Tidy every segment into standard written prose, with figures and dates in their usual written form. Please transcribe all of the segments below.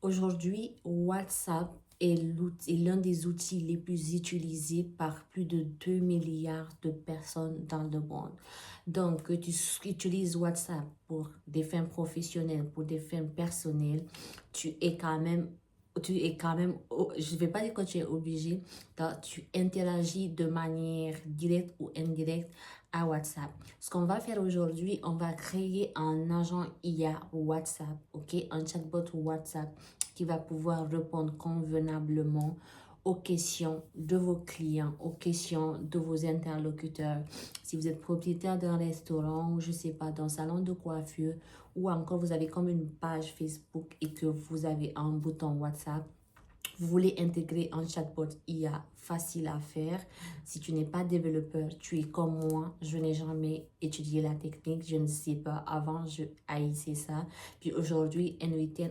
Aujourd'hui, WhatsApp est l'un des outils les plus utilisés par plus de 2 milliards de personnes dans le monde. Donc, que tu utilises WhatsApp pour des fins professionnelles, pour des fins personnelles, tu es quand même, je ne vais pas dire que tu es obligé, tu interagis de manière directe ou indirecte à WhatsApp. Ce qu'on va faire aujourd'hui, on va créer un agent IA WhatsApp, ok, un chatbot WhatsApp qui va pouvoir répondre convenablement aux questions de vos clients, aux questions de vos interlocuteurs. Si vous êtes propriétaire d'un restaurant ou je sais pas, d'un salon de coiffure ou encore vous avez comme une page Facebook et que vous avez un bouton WhatsApp, vous voulez intégrer un chatbot IA facile à faire. Si tu n'es pas développeur, tu es comme moi. Je n'ai jamais étudié la technique. Je ne sais pas. Avant, je haïssais ça. Puis aujourd'hui,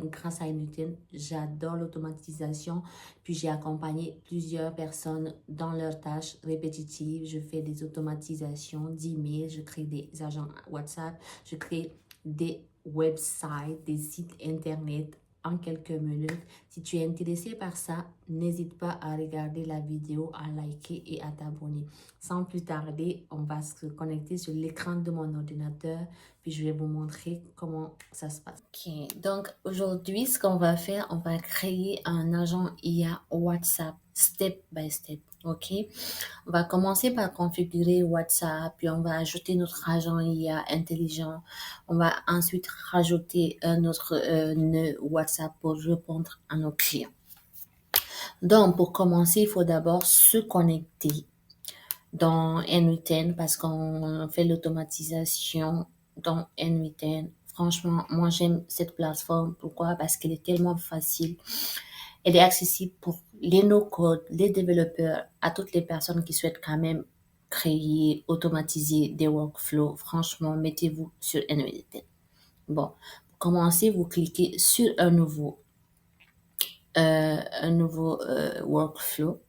grâce à N8N, j'adore l'automatisation. Puis j'ai accompagné plusieurs personnes dans leurs tâches répétitives. Je fais des automatisations d'emails. Je crée des agents WhatsApp. Je crée des websites, des sites internet en quelques minutes. Si tu es intéressé par ça, n'hésite pas à regarder la vidéo, à liker et à t'abonner. Sans plus tarder, on va se connecter sur l'écran de mon ordinateur, puis je vais vous montrer comment ça se passe. Ok, donc aujourd'hui, ce qu'on va faire, on va créer un agent IA WhatsApp, step by step. Ok, on va commencer par configurer WhatsApp, puis on va ajouter notre agent IA intelligent. On va ensuite rajouter notre nœud WhatsApp pour répondre à nos clients. Donc, pour commencer, il faut d'abord se connecter dans N8N parce qu'on fait l'automatisation dans N8N. Franchement, moi, j'aime cette plateforme. Pourquoi? Parce qu'elle est tellement facile. Elle est accessible pour les no-code, les développeurs, à toutes les personnes qui souhaitent quand même créer, automatiser des workflows. Franchement, mettez-vous sur N8N. Bon, pour commencer, vous cliquez sur un nouveau workflow.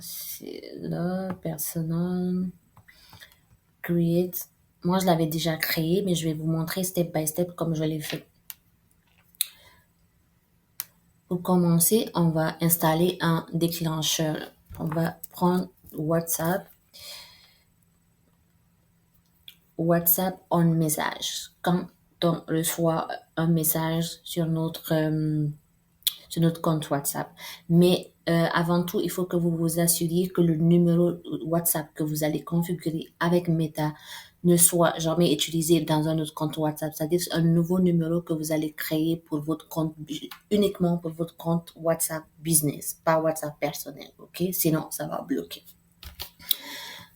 C'est là, personal, create. Moi, je l'avais déjà créé, mais je vais vous montrer step by step comme je l'ai fait. Pour commencer, on va installer un déclencheur. On va prendre WhatsApp on message. Quand on reçoit un message sur notre compte WhatsApp. Mais avant tout, il faut que vous vous assuriez que le numéro WhatsApp que vous allez configurer avec Meta ne soit jamais utilisé dans un autre compte WhatsApp. C'est-à-dire un nouveau numéro que vous allez créer pour votre compte, uniquement pour votre compte WhatsApp business, pas WhatsApp personnel, ok? Sinon, ça va bloquer.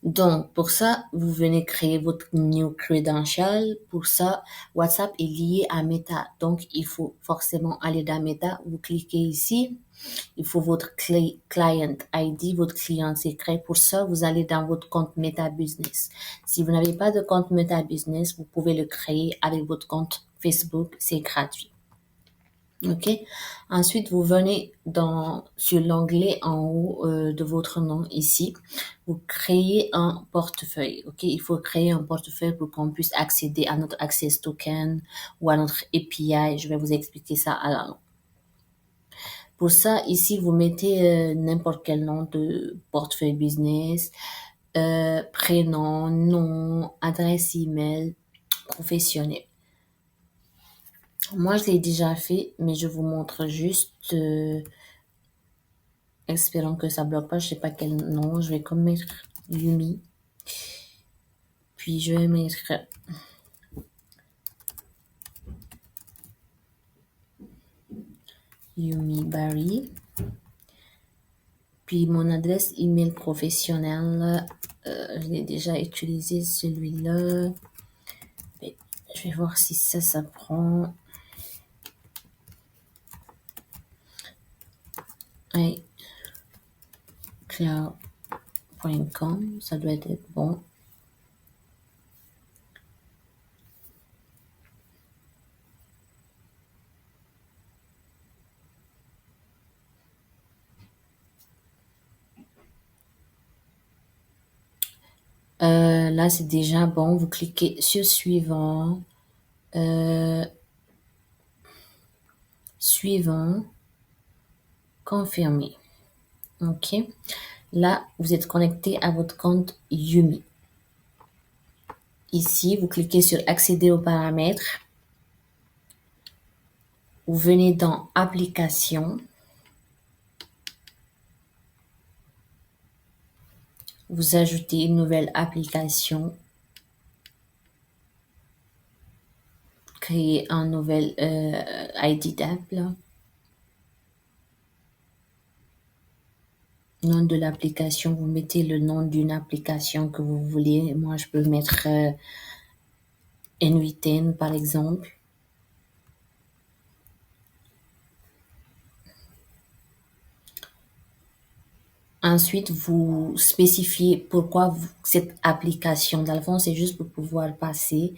Donc, pour ça, vous venez créer votre new credential. Pour ça, WhatsApp est lié à Meta. Donc, il faut forcément aller dans Meta. Vous cliquez ici. Il faut votre client ID, votre client secret. Pour ça, vous allez dans votre compte Meta Business. Si vous n'avez pas de compte Meta Business, vous pouvez le créer avec votre compte Facebook. C'est gratuit. Ok. Ensuite, vous venez sur l'onglet en haut de votre nom ici. Vous créez un portefeuille. Ok. Il faut créer un portefeuille pour qu'on puisse accéder à notre Access Token ou à notre API. Je vais vous expliquer ça à la longue. Pour ça, ici, vous mettez n'importe quel nom de portefeuille business, prénom, nom, adresse email professionnelle. Moi, je l'ai déjà fait, mais je vous montre juste, espérons que ça bloque pas, je sais pas quel nom, je vais comme mettre Yumi. Puis je vais mettre Yumi Barry. Puis mon adresse email professionnelle, je l'ai déjà utilisé celui-là. Je vais voir si ça prend. Cloud.com, ça doit être bon. Là, c'est déjà bon. Vous cliquez sur suivant. Suivant. Confirmer. OK. Là, vous êtes connecté à votre compte Yumi. Ici, vous cliquez sur accéder aux paramètres. Vous venez dans application. Vous ajoutez une nouvelle application. Créer un nouvel ID d'app. Nom de l'application, vous mettez le nom d'une application que vous voulez. Moi, je peux mettre N8N par exemple. Ensuite, vous spécifiez pourquoi cette application. Dans le fond, c'est juste pour pouvoir passer.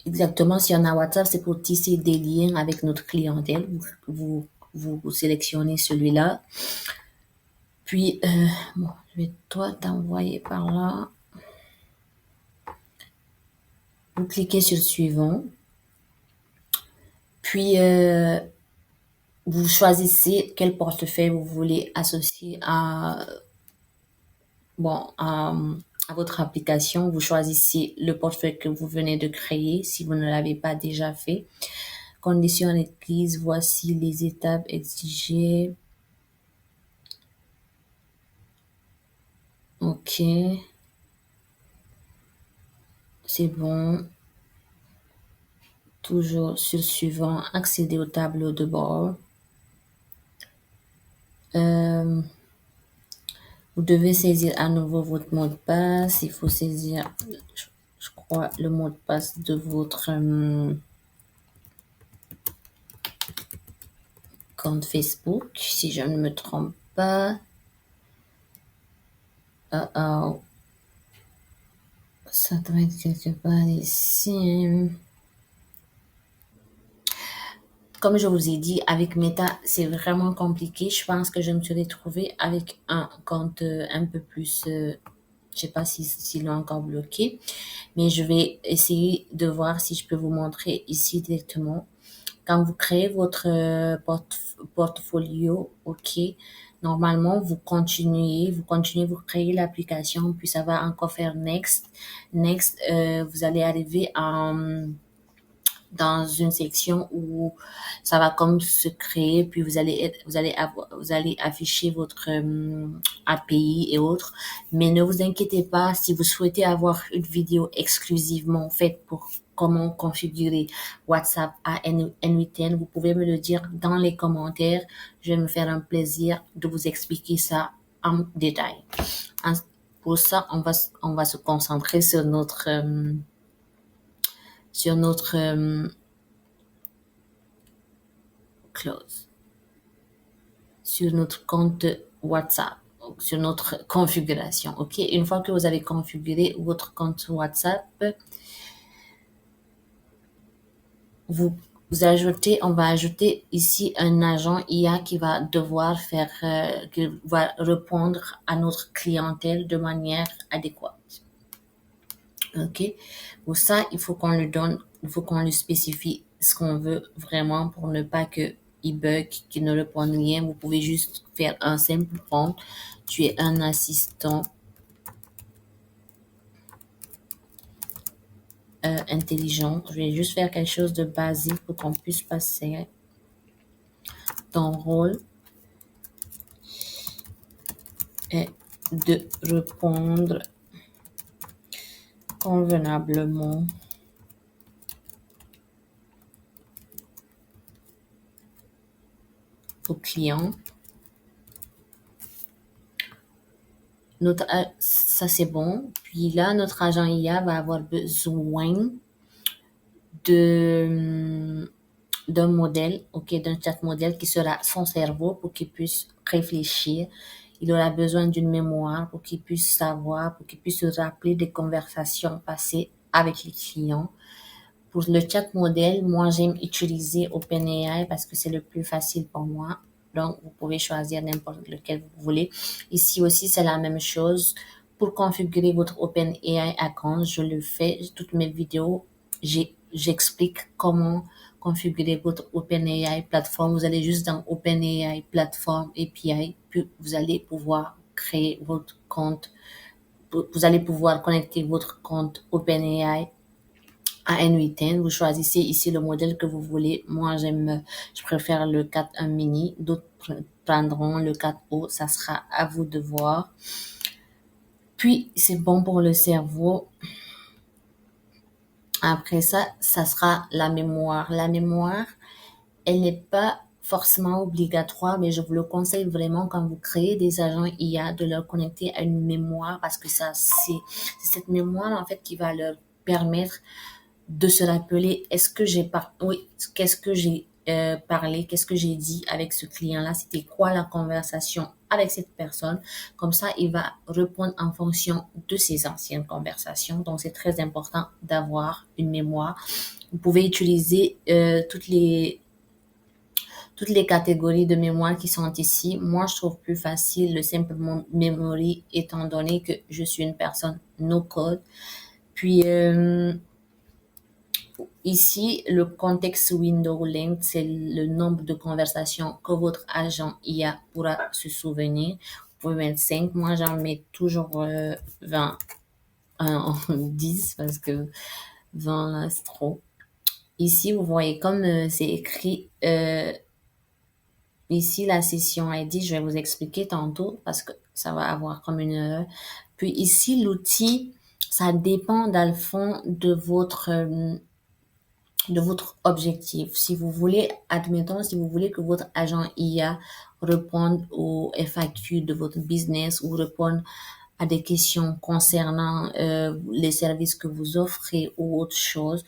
Exactement, si on a WhatsApp, c'est pour tisser des liens avec notre clientèle. Vous sélectionnez celui-là. Puis, bon, je vais toi t'envoyer par là. Vous cliquez sur suivant. Puis, vous choisissez quel portefeuille vous voulez associer à votre application. Vous choisissez le portefeuille que vous venez de créer si vous ne l'avez pas déjà fait. Conditions requises, voici les étapes exigées. OK. C'est bon. Toujours sur suivant, accéder au tableau de bord. Vous devez saisir à nouveau votre mot de passe. Il faut saisir, je crois, le mot de passe de votre compte Facebook, si je ne me trompe pas. Ça doit être quelque part ici. Comme je vous ai dit, avec Meta, c'est vraiment compliqué. Je pense que je me suis retrouvée avec un compte un peu plus... je sais pas s'ils l'ont encore bloqué, mais je vais essayer de voir si je peux vous montrer ici directement. Quand vous créez votre portfolio, OK, normalement, vous continuez, vous créez l'application, puis ça va encore faire next. Next, vous allez arriver dans une section où ça va comme se créer, puis vous allez afficher votre API et autres. Mais ne vous inquiétez pas, si vous souhaitez avoir une vidéo exclusivement faite pour comment configurer WhatsApp à N8N, vous pouvez me le dire dans les commentaires. Je vais me faire un plaisir de vous expliquer ça en détail. Pour ça, on va se concentrer sur notre sur notre compte WhatsApp, sur notre configuration. OK, une fois que vous avez configuré votre compte WhatsApp, on va ajouter ici un agent IA qui va devoir qui va répondre à notre clientèle de manière adéquate. OK, pour ça, il faut qu'on lui spécifie ce qu'on veut vraiment pour ne pas que il bug, qu'il ne réponde rien. Vous pouvez juste faire un simple prompt. Tu es un assistant intelligent. Je vais juste faire quelque chose de basique pour qu'on puisse passer. Ton rôle est de répondre convenablement aux clients. Ça c'est bon. Puis là, notre agent IA va avoir besoin d'un modèle, OK, d'un chat modèle qui sera son cerveau pour qu'il puisse réfléchir. Il aura besoin d'une mémoire pour qu'il puisse savoir, pour qu'il puisse se rappeler des conversations passées avec les clients. Pour le chat modèle, moi, j'aime utiliser OpenAI parce que c'est le plus facile pour moi. Donc, vous pouvez choisir n'importe lequel vous voulez. Ici aussi, c'est la même chose. pour configurer votre OpenAI account, je le fais, toutes mes vidéos, j'explique comment configurer votre OpenAI plateforme. Vous allez juste dans OpenAI plateforme API, puis vous allez pouvoir créer votre compte. Vous allez pouvoir connecter votre compte OpenAI à N8N. Vous choisissez ici le modèle que vous voulez. Moi, je préfère le 4.1 mini. D'autres prendront le 4O. Ça sera à vous de voir. Puis, c'est bon pour le cerveau. Après ça, ça sera la mémoire. La mémoire, elle n'est pas forcément obligatoire, mais je vous le conseille vraiment quand vous créez des agents IA de leur connecter à une mémoire parce que ça, c'est cette mémoire, en fait, qui va leur permettre de se rappeler est-ce que oui, qu'est-ce que j'ai parlé, qu'est-ce que j'ai dit avec ce client-là, c'était quoi la conversation avec cette personne. Comme ça, il va répondre en fonction de ses anciennes conversations. Donc, c'est très important d'avoir une mémoire. Vous pouvez utiliser toutes les catégories de mémoire qui sont ici. Moi, je trouve plus facile le simple memory étant donné que je suis une personne no code. Puis, ici, le context window length, c'est le nombre de conversations que votre agent IA pourra se souvenir. Vous pouvez mettre 5. Moi, j'en mets toujours 20 en 10 parce que 20 là, c'est trop. Ici, vous voyez comme c'est écrit ici la session ID, je vais vous expliquer tantôt parce que ça va avoir comme une heure. Puis ici, l'outil, ça dépend dans le fond de votre objectif. Si vous voulez, admettons, si vous voulez que votre agent IA réponde aux FAQ de votre business ou réponde à des questions concernant les services que vous offrez ou autre chose,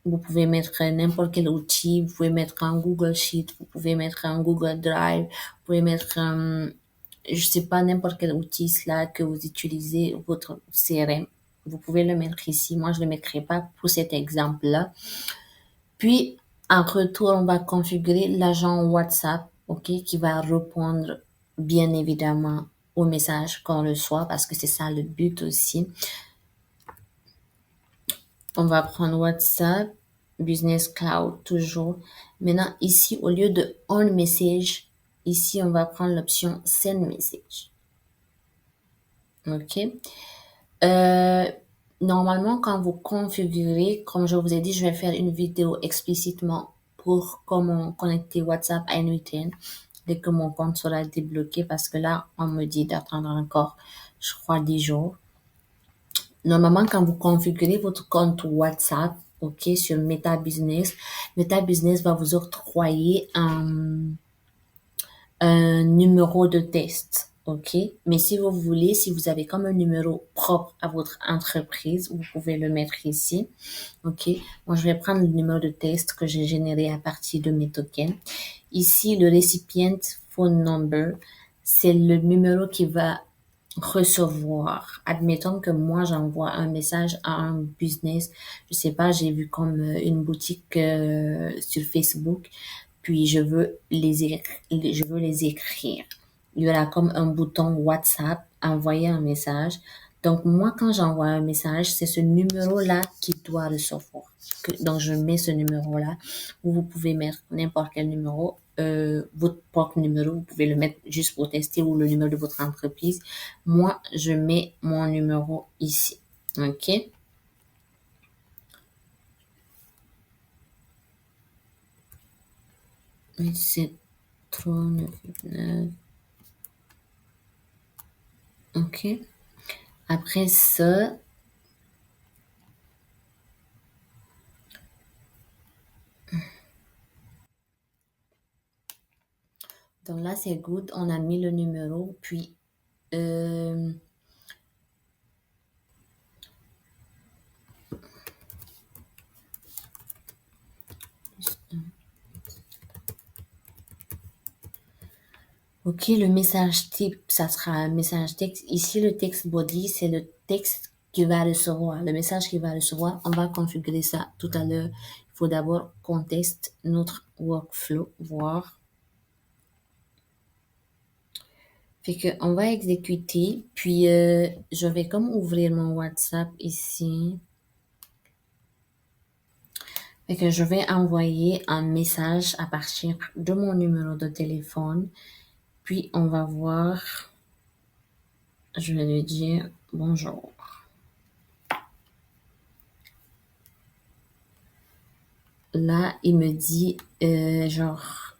vous pouvez mettre n'importe quel outil, vous pouvez mettre un Google Sheet, vous pouvez mettre un Google Drive, vous pouvez mettre je sais pas, n'importe quel outil Slack que vous utilisez, votre CRM. Vous pouvez le mettre ici. Moi, je ne le mettrai pas pour cet exemple-là. Puis, en retour, on va configurer l'agent WhatsApp, OK, qui va répondre bien évidemment aux messages qu'on reçoit parce que c'est ça le but aussi. On va prendre WhatsApp, Business Cloud toujours. Maintenant, ici, au lieu de On Message, ici, on va prendre l'option Send Message. OK. Normalement, quand vous configurez, comme je vous ai dit, je vais faire une vidéo explicitement pour comment connecter WhatsApp à N8N dès que mon compte sera débloqué parce que là, on me dit d'attendre encore, je crois, 10 jours. Normalement, quand vous configurez votre compte WhatsApp, OK, sur Meta Business va vous octroyer un numéro de test, OK? Mais si vous voulez, si vous avez comme un numéro propre à votre entreprise, vous pouvez le mettre ici, OK? Moi, je vais prendre le numéro de test que j'ai généré à partir de mes tokens. Ici, le recipient phone number, c'est le numéro qui va recevoir. Admettons que moi, j'envoie un message à un business. Je sais pas, j'ai vu comme une boutique sur Facebook, puis je veux les écrire. Il y aura comme un bouton WhatsApp, envoyer un message. Donc, moi, quand j'envoie un message, c'est ce numéro-là qui doit recevoir. Donc, je mets ce numéro-là, ou vous pouvez mettre n'importe quel numéro, votre propre numéro, vous pouvez le mettre juste pour tester, ou le numéro de votre entreprise. Moi, je mets mon numéro ici. OK? C'est 399. OK? Après ça, donc là, c'est good. On a mis le numéro. Puis, OK, le message type, ça sera un message texte. Ici, le text body, c'est le texte qu'il va recevoir, le message qu'il va recevoir. On va configurer ça tout à l'heure. Il faut d'abord qu'on teste notre workflow, voir. Fait que on va exécuter, puis je vais comme ouvrir mon WhatsApp ici. Fait que je vais envoyer un message à partir de mon numéro de téléphone, puis on va voir, je vais lui dire bonjour. Là, il me dit, genre,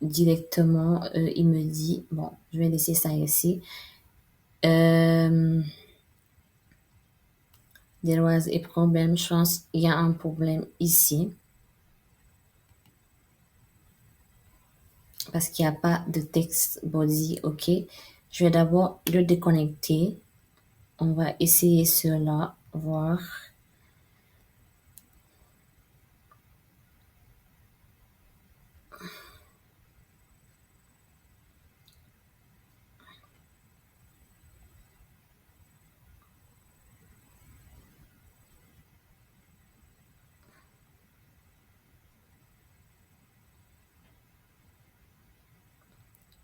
directement, il me dit, bon, je vais laisser ça ici. There was a problem, je pense qu'il y a un problème ici. Parce qu'il n'y a pas de text body, ok. Je vais d'abord le déconnecter. On va essayer cela, voir.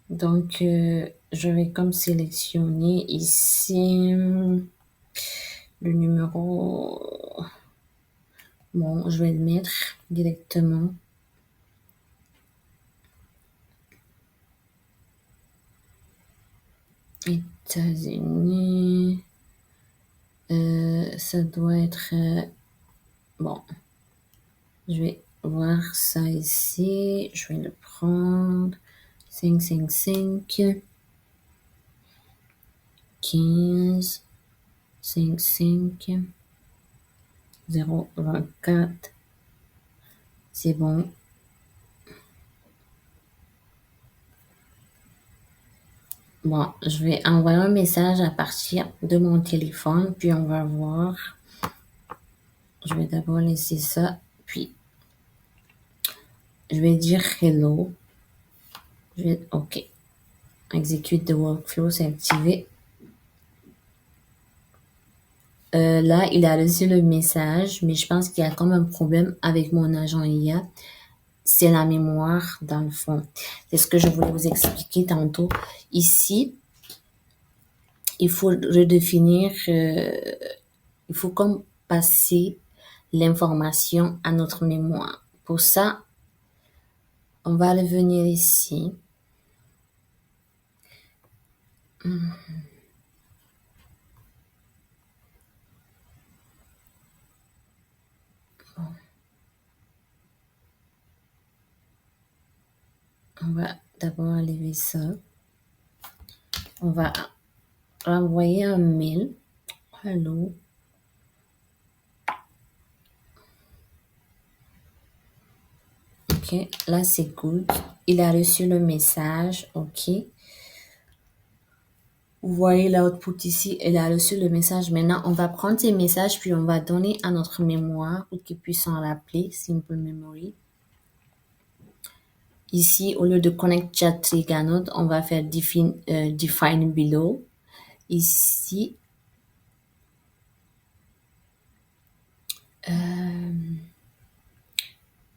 Donc, je vais comme sélectionner ici le numéro. Bon, je vais le mettre directement. États-Unis. Ça doit être... bon, je vais voir ça ici. Je vais le prendre. 555. 15, 55, 024. C'est bon. Bon, je vais envoyer un message à partir de mon téléphone, puis on va voir. Je vais d'abord laisser ça, puis je vais dire hello. OK. Execute the workflow, c'est activé. Là, il a reçu le message, mais je pense qu'il y a comme un problème avec mon agent IA. C'est la mémoire, dans le fond. C'est ce que je voulais vous expliquer tantôt. Ici, il faut redéfinir, il faut comme passer l'information à notre mémoire. Pour ça, on va revenir ici. On va d'abord enlever ça. On va renvoyer un mail. Hello. OK, là c'est good. Il a reçu le message. OK. Vous voyez l'output ici, il a reçu le message. Maintenant, on va prendre ces messages puis on va donner à notre mémoire pour qu'il puisse s'en rappeler. Simple memory. Ici, au lieu de connect chat trigger node, on va faire define below. Ici,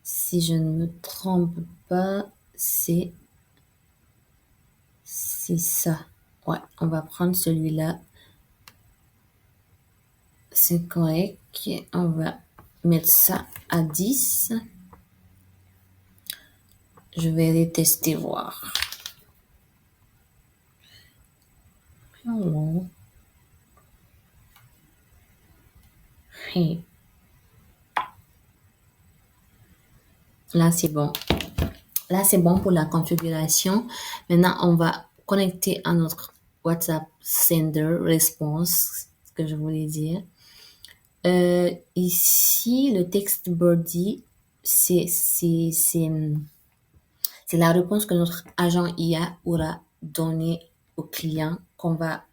si je ne me trompe pas, c'est ça. Ouais, on va prendre celui-là. C'est correct. On va mettre ça à 10. Je vais les tester voir. Hello. Hey. Là, c'est bon. Là, c'est bon pour la configuration. Maintenant, on va connecter à notre WhatsApp Sender Response, ce que je voulais dire. Ici, le text body, c'est la réponse que notre agent IA aura donnée au client qu'on va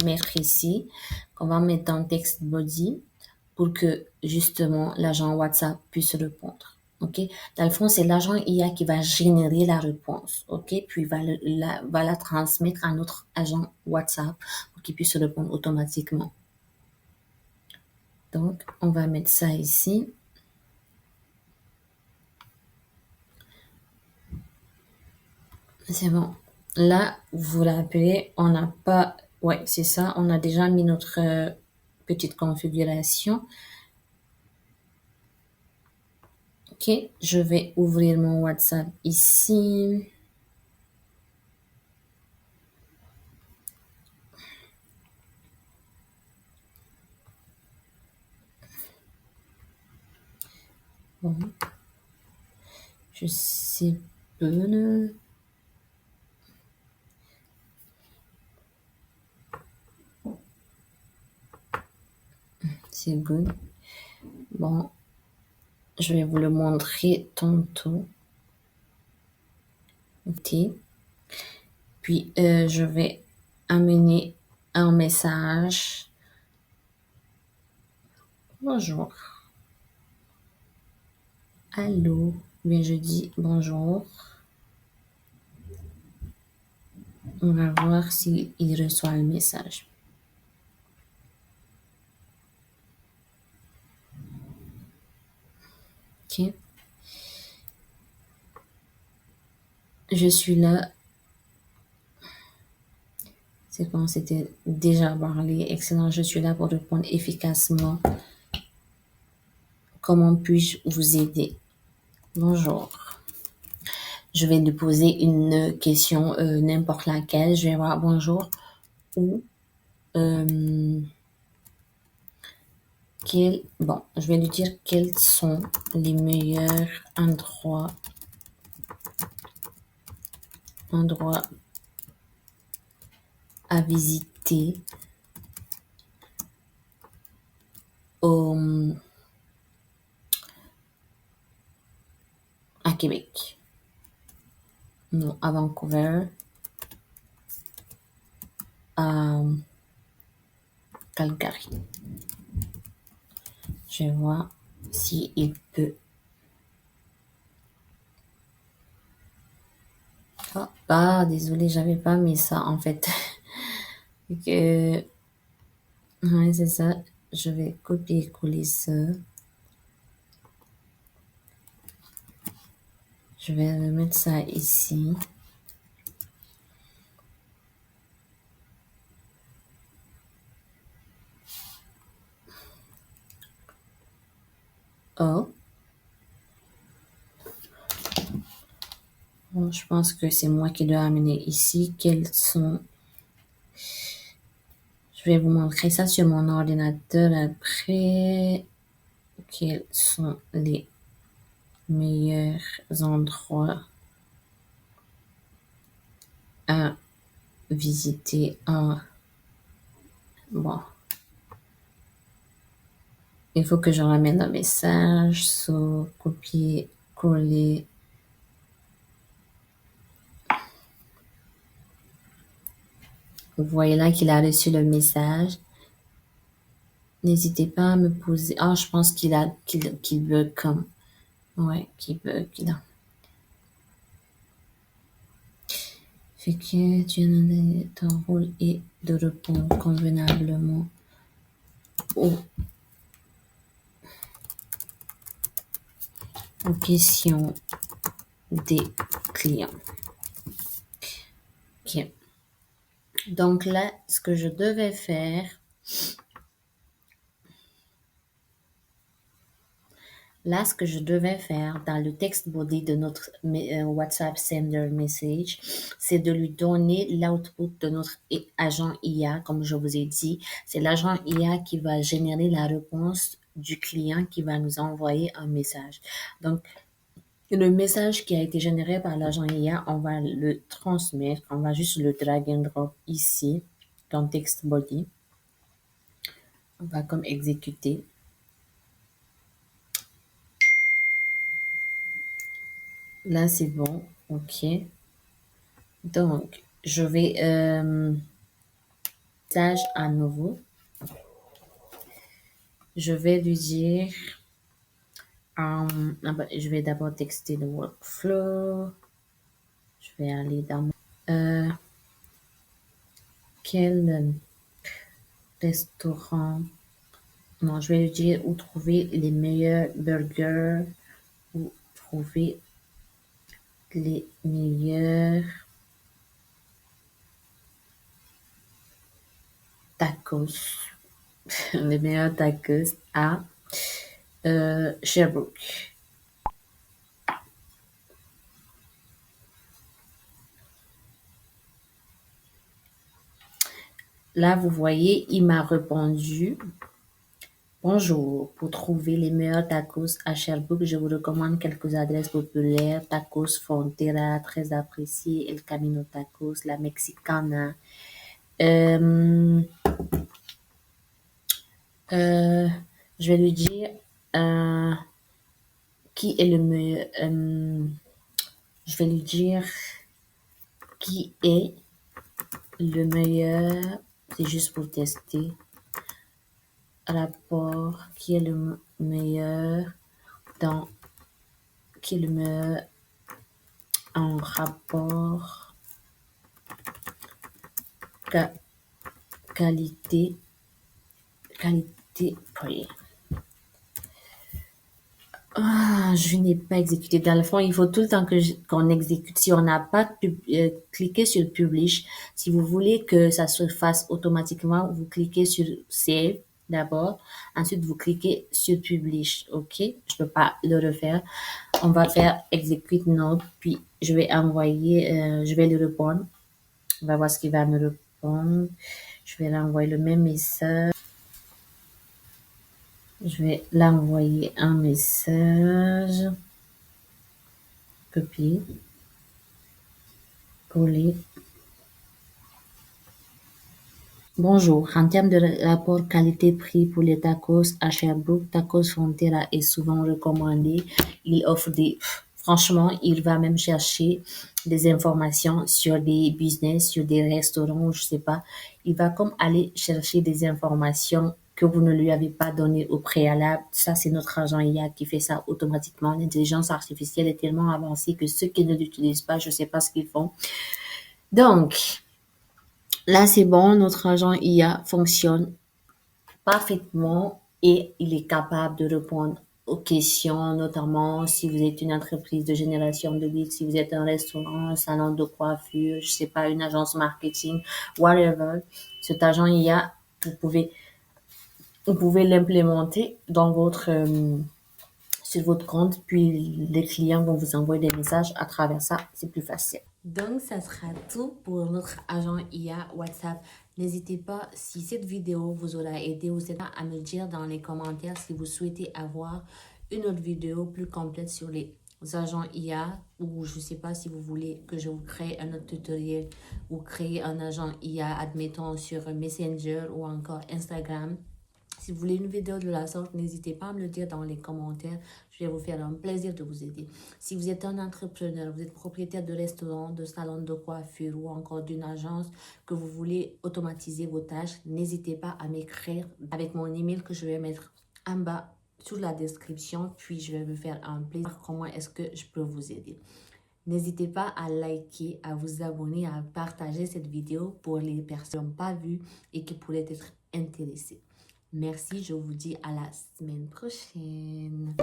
mettre ici, qu'on va mettre dans le text body pour que justement l'agent WhatsApp puisse répondre. OK? Dans le fond, c'est l'agent IA qui va générer la réponse. OK? Puis va la transmettre à notre agent WhatsApp pour qu'il puisse répondre automatiquement. Donc, on va mettre ça ici. C'est bon. là, vous vous rappelez, on n'a pas... Ouais, c'est ça, on a déjà mis notre petite configuration. Ok, je vais ouvrir mon WhatsApp ici. Bon, je sais pas. C'est good. Bon, je vais vous le montrer tantôt. Ok. Puis, je vais amener un message. Bonjour. Allô. Bien, je dis bonjour. On va voir s'il reçoit le message. Ok. Je suis là. C'est quand c'était déjà parlé. Excellent. Je suis là pour répondre efficacement. Comment puis-je vous aider? Bonjour. Je vais lui poser une question, n'importe laquelle. Je vais voir bonjour ou bon, je vais lui dire quels sont les meilleurs endroits à visiter au, à Québec. Non, à Vancouver, à Calgary. Je vais voir s'il peut. Désolé, j'avais pas mis ça en fait. que, ouais, c'est ça. Je vais copier-coller ça. Je vais remettre ça ici. Oh. Bon, je pense que c'est moi qui dois amener ici. Quels sont... Je vais vous montrer ça sur mon ordinateur après. Quels sont les meilleurs endroits à visiter en... Bon. Il faut que je ramène un message sur copier, coller. Vous voyez là qu'il a reçu le message. N'hésitez pas à me poser. Ah, je pense qu'il veut comme. Ouais, qu'il veut. Fait que ton rôle est de répondre convenablement aux, aux questions des clients. Ok. Donc là, ce que je devais faire, dans le text body de notre WhatsApp Sender Message, c'est de lui donner l'output de notre agent IA, comme je vous ai dit. C'est l'agent IA qui va générer la réponse du client qui va nous envoyer un message. Donc, le message qui a été généré par l'agent IA, on va le transmettre. On va juste le drag and drop ici, dans text body. On va comme exécuter. Là, c'est bon. OK. Donc, je vais message à nouveau. Je vais lui dire, je vais d'abord texter le workflow. Je vais aller dans quel restaurant. Non, je vais lui dire où trouver les meilleurs burgers, où trouver les meilleurs tacos, les meilleurs tacos à Sherbrooke. Là, vous voyez, il m'a répondu: bonjour, pour trouver les meilleurs tacos à Sherbrooke, je vous recommande quelques adresses populaires. Tacos Frontera, très apprécié, El Camino Tacos, La Mexicana. Euh, je vais lui dire qui est le meilleur. Je vais lui dire qui est le meilleur. C'est juste pour tester. Rapport, qui est le meilleur dans. Qui est le meilleur en rapport qualité prix. Je n'ai pas exécuté. Dans le fond, il faut tout le temps qu'on exécute. Si on n'a pas cliqué sur Publish, si vous voulez que ça se fasse automatiquement, vous cliquez sur Save d'abord. Ensuite, vous cliquez sur Publish. OK? Je peux pas le refaire. On va faire Execute Note, puis je vais envoyer, je vais lui répondre. On va voir ce qu'il va me répondre. Je vais l'envoyer le même message. Je vais l'envoyer un message. Copier. Coller. Bonjour, en termes de rapport qualité-prix pour les tacos à Sherbrooke, Tacos Frontera est souvent recommandé. Il offre franchement, il va même chercher des informations sur des business, sur des restaurants, je sais pas. Il va comme aller chercher des informations que vous ne lui avez pas données au préalable. Ça, c'est notre agent IA qui fait ça automatiquement. L'intelligence artificielle est tellement avancée que ceux qui ne l'utilisent pas, je sais pas ce qu'ils font. Donc, là, c'est bon, notre agent IA fonctionne parfaitement et il est capable de répondre aux questions, notamment si vous êtes une entreprise de génération de leads, si vous êtes un restaurant, un salon de coiffure, je sais pas, une agence marketing, whatever. Cet agent IA, vous pouvez l'implémenter dans sur votre compte, puis les clients vont vous envoyer des messages à travers ça, c'est plus facile. Donc, ça sera tout pour notre agent IA WhatsApp. N'hésitez pas, si cette vidéo vous aura aidé, n'hésitez pas à me dire dans les commentaires si vous souhaitez avoir une autre vidéo plus complète sur les agents IA, ou je ne sais pas si vous voulez que je vous crée un autre tutoriel ou créer un agent IA, admettons, sur Messenger ou encore Instagram. Si vous voulez une vidéo de la sorte, n'hésitez pas à me le dire dans les commentaires. Je vais vous faire un plaisir de vous aider. Si vous êtes un entrepreneur, vous êtes propriétaire de restaurant, de salon de coiffure ou encore d'une agence que vous voulez automatiser vos tâches, n'hésitez pas à m'écrire avec mon email que je vais mettre en bas sous la description. Puis je vais vous faire un plaisir. Comment est-ce que je peux vous aider? N'hésitez pas à liker, à vous abonner, à partager cette vidéo pour les personnes qui n'ont pas vu et qui pourraient être intéressées. Merci, je vous dis à la semaine prochaine.